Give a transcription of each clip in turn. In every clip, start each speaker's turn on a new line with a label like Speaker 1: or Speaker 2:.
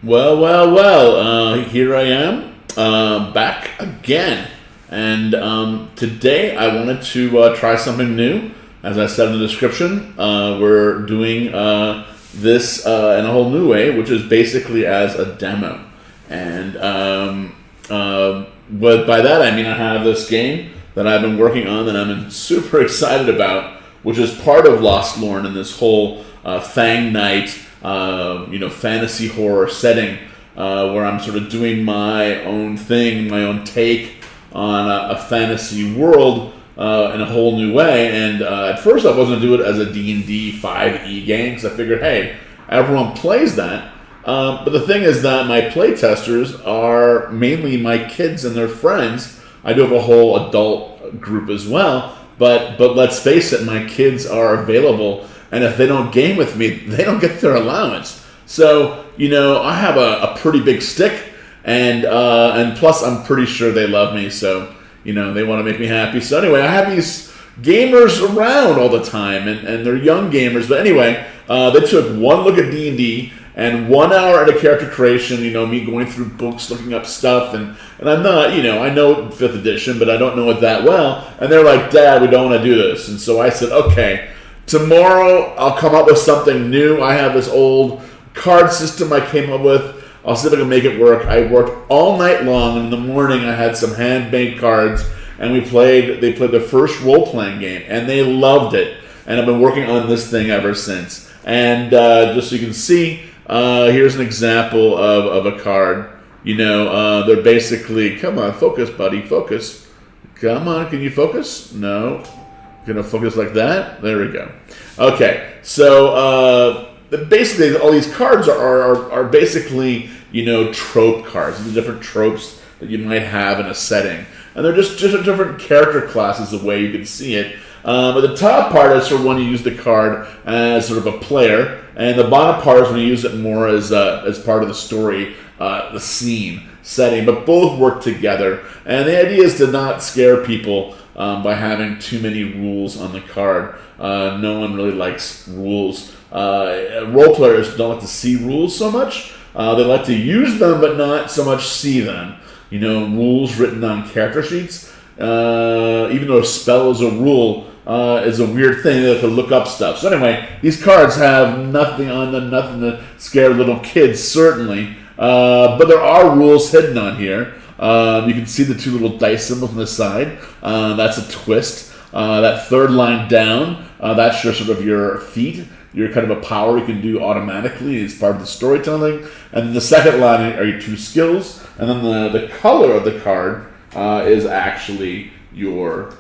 Speaker 1: Well. Here I am, back again. And today I wanted to try something new. As I said in the description, we're doing this in a whole new way, which is basically as a demo. And but by that I mean I have this game that I've been working on that I'm super excited about, which is part of Lost Lorne in this whole Fang Night, fantasy horror setting, where I'm sort of doing my own thing, my own take on a fantasy world in a whole new way. And at first I wasn't going to do it as a D&D 5e game, because I figured, hey, everyone plays that. But the thing is that my playtesters are mainly my kids and their friends. I do have a whole adult group as well, but let's face it, my kids are available, and if they don't game with me, they don't get their allowance. So, I have a pretty big stick, and plus I'm pretty sure they love me, so, they want to make me happy. So anyway, I have these gamers around all the time, and they're young gamers, but anyway, they took one look at D&D, and 1 hour into character creation, me going through books, looking up stuff, and I'm not, I know 5th edition, but I don't know it that well. And they're like, Dad, we don't want to do this. And so I said, okay, tomorrow I'll come up with something new. I have this old card system I came up with. I'll see if I can make it work. I worked all night long, and in the morning I had some handmade cards, and they played the first role-playing game, and they loved it. And I've been working on this thing ever since. And just so you can see, here's an example of a card. They're basically, come on, focus, buddy, focus. Come on, can you focus? No. Gonna focus like that? There we go. Okay, so basically all these cards are basically, trope cards. These are different tropes that you might have in a setting. And they're just different character classes, the way you can see it. But the top part is for when you use the card as sort of a player, and the bottom part is when you use it more as part of the story, the scene setting. But both work together, and the idea is to not scare people by having too many rules on the card. No one really likes rules. Role players don't like to see rules so much. They like to use them, but not so much see them. Rules written on character sheets. Even though a spell is a rule, is a weird thing. They have to look up stuff. So anyway, these cards have nothing on them, nothing to scare little kids, certainly. But there are rules hidden on here. You can see the two little dice symbols on the side. That's a twist. That third line down, that's your feat. You're kind of a power you can do automatically as part of the storytelling. And then the second line are your two skills. And then the color of the card is actually your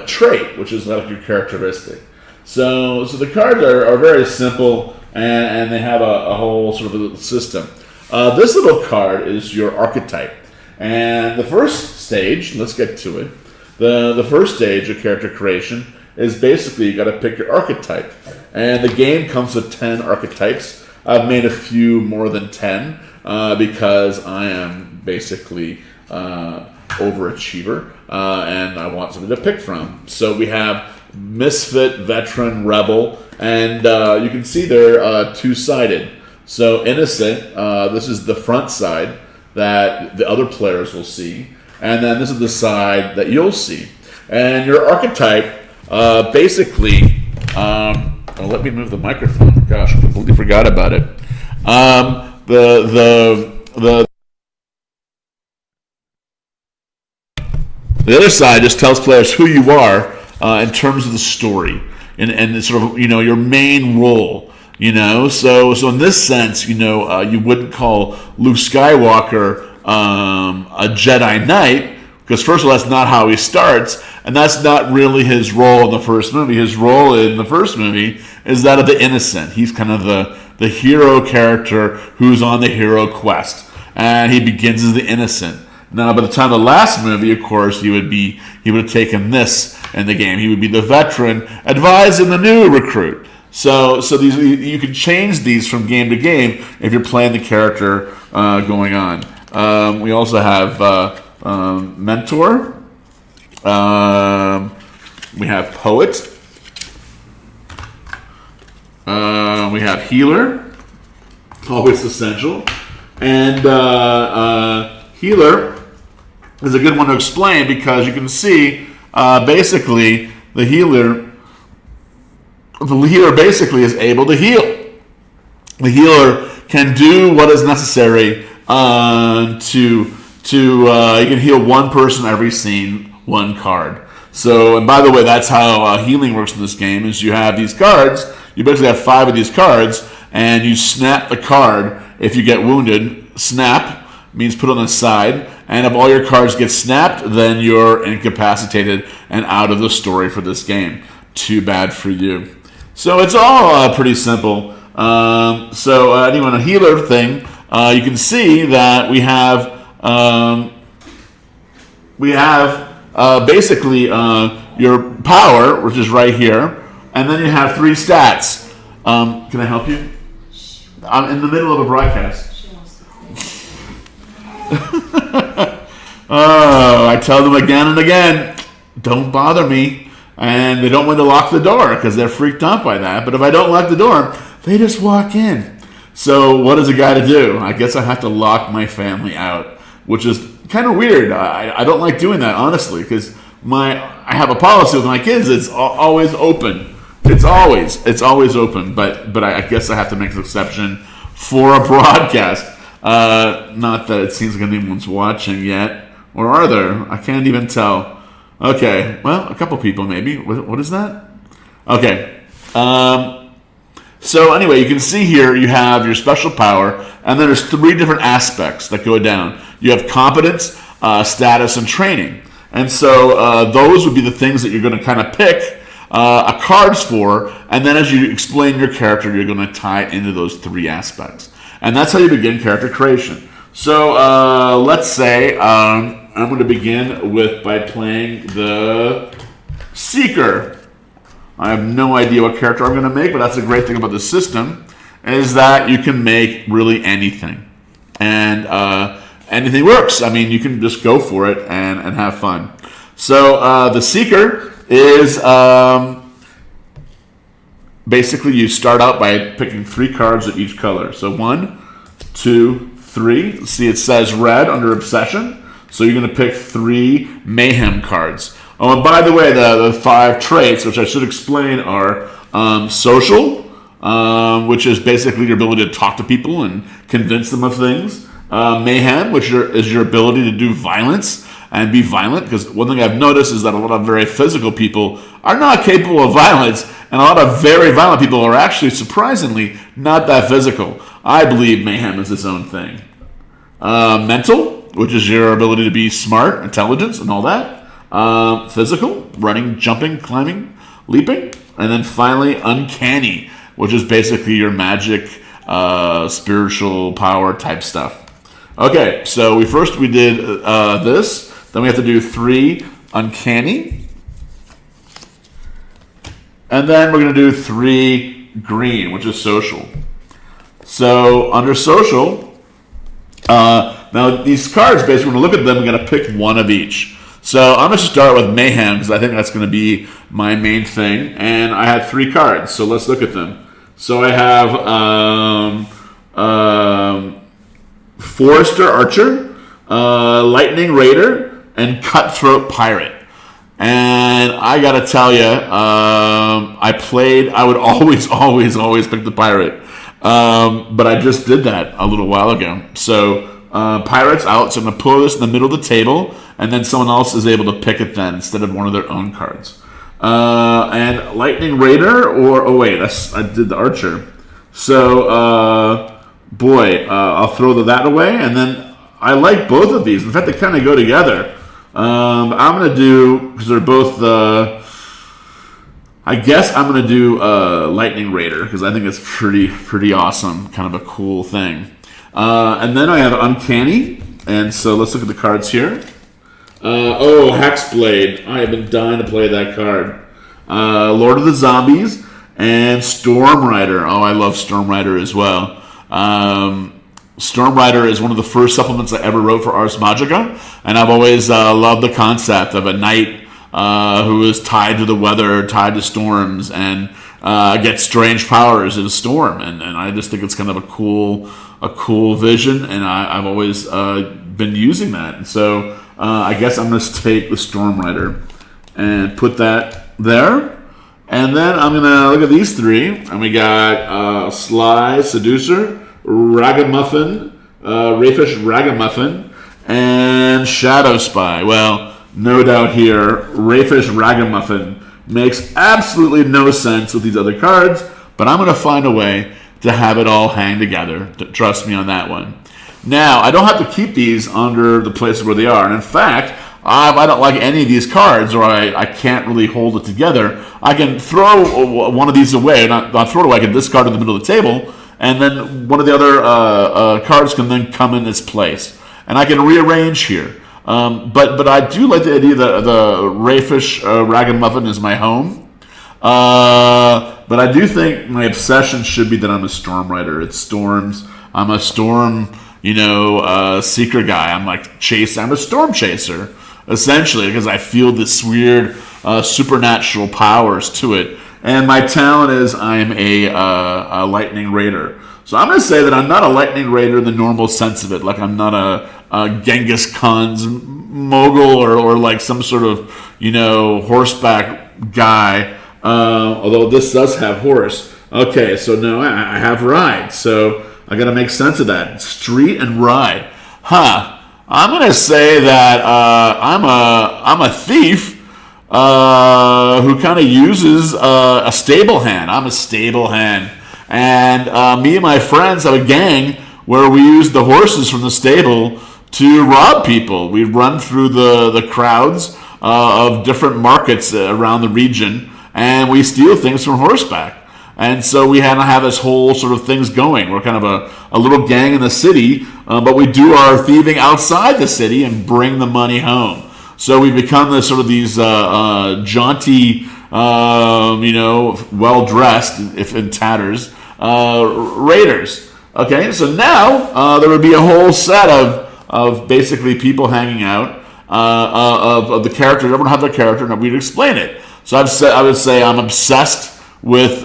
Speaker 1: trait, which is like your characteristic. So the cards are very simple, and they have a whole sort of a little system. This little card is your archetype, and the first stage. Let's get to it. The first stage of character creation is basically you got to pick your archetype, and the game comes with 10 archetypes. I've made a few more than 10 because I am basically overachiever, and I want something to pick from. So we have Misfit, Veteran, Rebel, and you can see they're two-sided. So Innocent, this is the front side that the other players will see, and then this is the side that you'll see. And your archetype, basically, let me move the microphone. Gosh, I completely forgot about it. The other side just tells players who you are in terms of the story and sort of your main role. So in this sense, you wouldn't call Luke Skywalker a Jedi Knight, because first of all, that's not how he starts, and that's not really his role in the first movie. His role in the first movie is that of the innocent. He's kind of the hero character who's on the hero quest, and he begins as the innocent. Now, by the time of the last movie, of course, he would have taken this in the game. He would be the veteran advising the new recruit. So these, you can change these from game to game if you're playing the character going on. We also have mentor. We have poet. We have healer, always essential. And healer is a good one to explain because you can see basically the healer basically is able to heal. The healer can do what is necessary you can heal one person every scene, one card. So, and by the way, that's how healing works in this game, is you have these cards, you basically have 5 of these cards, and you snap the card if you get wounded. Snap means put on the side, and if all your cards get snapped, then you're incapacitated and out of the story for this game. Too bad for you. So it's all pretty simple. Anyway, on a healer thing, you can see that we have basically your power, which is right here, and then you have 3 stats. Can I help you? I'm in the middle of a broadcast. Oh, I tell them again and again, don't bother me. And they don't want to lock the door because they're freaked out by that. But if I don't lock the door, they just walk in. So what is a guy to do? I guess I have to lock my family out, which is kind of weird. I don't like doing that, honestly, because I have a policy with my kids. It's always open. It's always open. But I guess I have to make an exception for a broadcast. Not that it seems like anyone's watching yet. Or are there? I can't even tell. Okay, well, a couple people maybe. What is that? Okay. So anyway, you can see here you have your special power, and then there's 3 different aspects that go down. You have competence, status, and training. And so those would be the things that you're going to kind of pick cards for, and then as you explain your character, you're going to tie into those 3 aspects. And that's how you begin character creation. So let's say I'm going to begin by playing the Seeker. I have no idea what character I'm going to make, but that's the great thing about the system, is that you can make really anything. And anything works. I mean, you can just go for it and have fun. So the Seeker is basically you start out by picking 3 cards of each color. So 1, 2, 3. See, it says red under Obsession. So you're going to pick 3 Mayhem cards. Oh, and by the way, the 5 traits, which I should explain, are social, which is basically your ability to talk to people and convince them of things. Mayhem, which is your ability to do violence and be violent, because one thing I've noticed is that a lot of very physical people are not capable of violence, and a lot of very violent people are actually, surprisingly, not that physical. I believe mayhem is its own thing. Mental, which is your ability to be smart, intelligence, and all that. Physical, running, jumping, climbing, leaping. And then finally, uncanny, which is basically your magic, spiritual power type stuff. Okay, so we did this. Then we have to do 3 uncanny. And then we're going to do 3 green, which is social. So under social, now these cards, basically, when we look at them, we're going to pick 1 of each. So I'm going to start with Mayhem, because I think that's going to be my main thing. And I had 3 cards, so let's look at them. So I have Forester Archer, Lightning Raider, and Cutthroat Pirate. And I got to tell you, I would always pick the Pirate. But I just did that a little while ago. So Pirate's out, so I'm going to put this in the middle of the table, and then someone else is able to pick it then instead of one of their own cards. And Lightning Raider, I did the Archer. So, I'll throw that away, and then I like both of these. In fact, they kind of go together. I'm going to do, because they're both I guess I'm going to do Lightning Raider, because I think it's pretty awesome, kind of a cool thing. And then I have Uncanny, and so let's look at the cards here. Hexblade. I have been dying to play that card. Lord of the Zombies, and Storm Rider. Oh, I love Storm Rider as well. Storm Rider is one of the first supplements I ever wrote for Ars Magica, and I've always loved the concept of a knight who is tied to the weather, tied to storms, and get strange powers in a storm, and I just think it's kind of a cool vision, and I've always been using that. And so I guess I'm going to take the Storm Rider and put that there. And then I'm going to look at these three, and we got Sly Seducer, Ragamuffin, Rayfish Ragamuffin, and Shadow Spy. Well, no doubt here, Rayfish Ragamuffin makes absolutely no sense with these other cards, but I'm going to find a way to have it all hang together. Trust me on that one. Now, I don't have to keep these under the places where they are. And in fact, I don't like any of these cards, or I can't really hold it together. I can throw one of these away, not throw it away, I can discard it in the middle of the table, and then one of the other cards can then come in its place. And I can rearrange here. But I do like the idea that the Rayfish Ragamuffin is my home. But I do think my obsession should be that I'm a Storm Rider. It's storms. I'm a storm, seeker guy. I'm a storm chaser, essentially, because I feel this weird supernatural powers to it. And my talent is I'm a Lightning Raider. So I'm going to say that I'm not a Lightning Raider in the normal sense of it. Like I'm not a Genghis Khan's mogul or like some sort of, horseback guy. Although this does have horse. Okay, so no, I have ride. So I got to make sense of that. Street and ride. I'm going to say that I'm a thief who kind of uses a stable hand. I'm a stable hand. And me and my friends have a gang where we use the horses from the stable to rob people. We run through the crowds of different markets around the region, and we steal things from horseback. And so we had to have this whole sort of things going. We're kind of a little gang in the city, but we do our thieving outside the city and bring the money home. So we become this sort of these jaunty, well-dressed, if in tatters, raiders. Okay, so now there would be a whole set of basically people hanging out of the characters. Everyone have their character, and we'd explain it. So I would say I'm obsessed with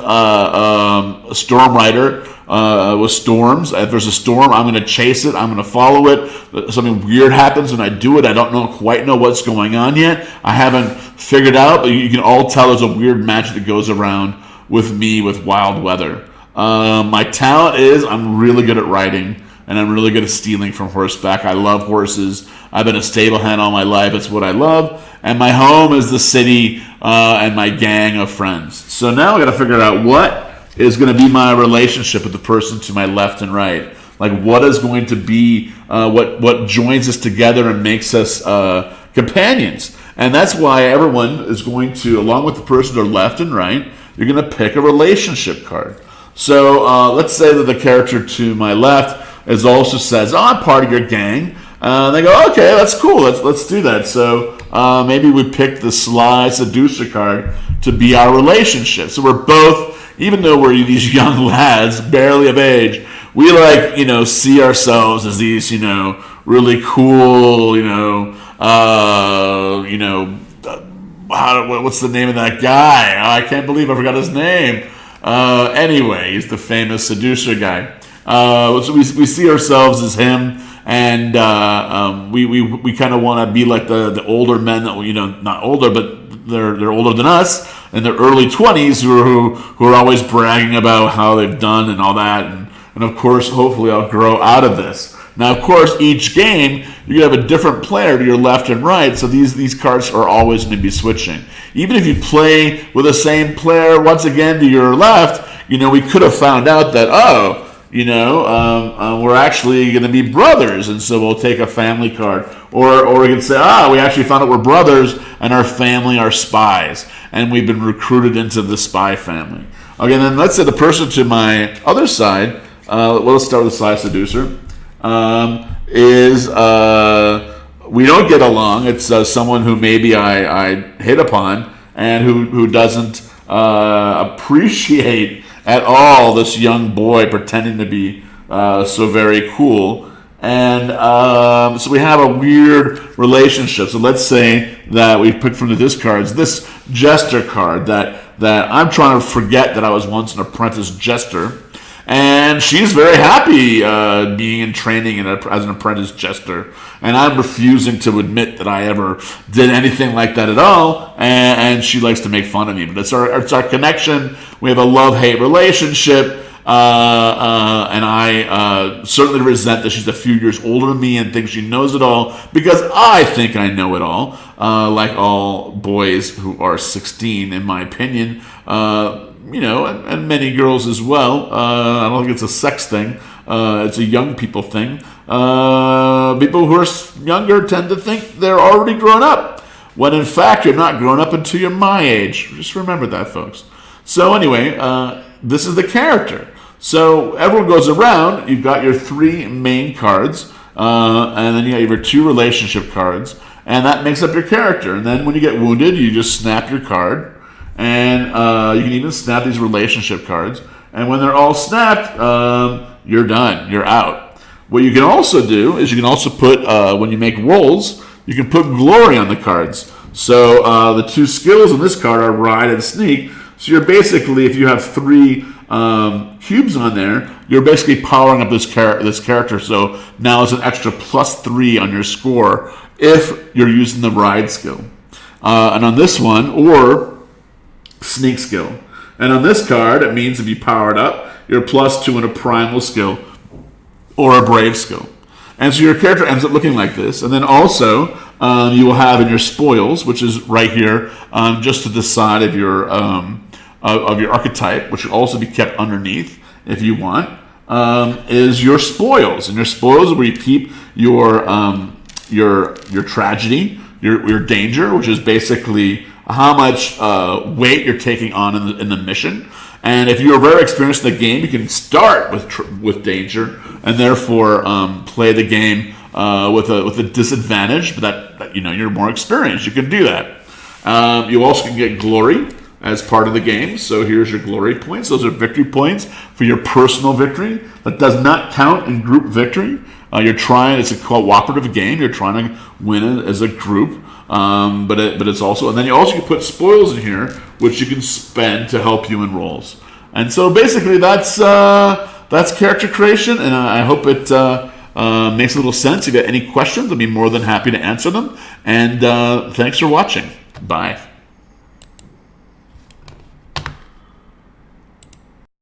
Speaker 1: Storm Rider, with storms. If there's a storm, I'm going to chase it. I'm going to follow it. Something weird happens when I do it. I don't quite know what's going on yet. I haven't figured out, but you can all tell there's a weird magic that goes around with me with wild weather. My talent is I'm really good at riding, and I'm really good at stealing from horseback. I love horses. I've been a stable hand all my life. It's what I love. And my home is the city and my gang of friends. So now I got to figure out what is going to be my relationship with the person to my left and right. Like what is going to be what joins us together and makes us companions. And that's why everyone is going to, along with the person to their left and right, you're going to pick a relationship card. So let's say that the character to my left also says, I'm part of your gang. They go, okay, that's cool. Let's do that. So maybe we pick the Sly Seducer card to be our relationship. So we're both, even though we're these young lads, barely of age, we see ourselves as these, really cool, what's the name of that guy? I can't believe I forgot his name. Anyway, he's the famous seducer guy. So we see ourselves as him, and we kind of want to be like the older men that not older, but they're older than us in their early 20s who are always bragging about how they've done and all that, and of course, hopefully, I'll grow out of this. Now, of course, each game you have a different player to your left and right, so these cards are always going to be switching. Even if you play with the same player once again to your left, we could have found out that we're actually going to be brothers, and so we'll take a family card. Or we can say, we actually found out we're brothers, and our family are spies, and we've been recruited into the spy family. Okay, then let's say the person to my other side, let's start with the Sly Seducer, we don't get along. It's someone who maybe I hit upon, and who doesn't appreciate at all this young boy pretending to be so very cool. And so we have a weird relationship. So let's say that we pick from the discards this Jester card that that I'm trying to forget that I was once an apprentice jester. And she's very happy being in training as an apprentice jester. And I'm refusing to admit that I ever did anything like that at all. And she likes to make fun of me. But it's our connection. We have a love-hate relationship. And I certainly resent that she's a few years older than me and thinks she knows it all, because I think I know it all, like all boys who are 16, in my opinion. And many girls as well. I don't think it's a sex thing. It's a young people thing. People who are younger tend to think they're already grown up, when in fact you're not grown up until you're my age. Just remember that, folks. So anyway, this is the character. So everyone goes around. You've got your 3 main cards, and then you got your 2 relationship cards, and that makes up your character. And then when you get wounded, you just snap your card. And you can even snap these relationship cards. And when they're all snapped, you're done. You're out. What you can also do is you can also put, when you make rolls, you can put glory on the cards. So the 2 skills on this card are ride and sneak. So you're basically, if you have 3 cubes on there, you're basically powering up this character. So now it's an extra +3 on your score if you're using the ride skill. And on this one, or sneak skill. And on this card, it means if you power it up, you're +2 in a primal skill or a brave skill. And so your character ends up looking like this. And then also, you will have in your spoils, which is right here, just to the side of your archetype, which will also be kept underneath if you want, is your spoils. And your spoils are where you keep your tragedy, your danger, which is basically how much weight you're taking on in the mission. And if you're very experienced in the game, you can start with danger and therefore play the game with a disadvantage. But that you're more experienced, you can do that. You also can get glory as part of the game. So here's your glory points. Those are victory points for your personal victory. That does not count in group victory. It's a cooperative game. You're trying to win as a group. But it's also, and then you also can put spoils in here, which you can spend to help you in rolls. And so basically that's character creation, and I hope it makes a little sense. If you have any questions, I'll be more than happy to answer them. And thanks for watching. Bye.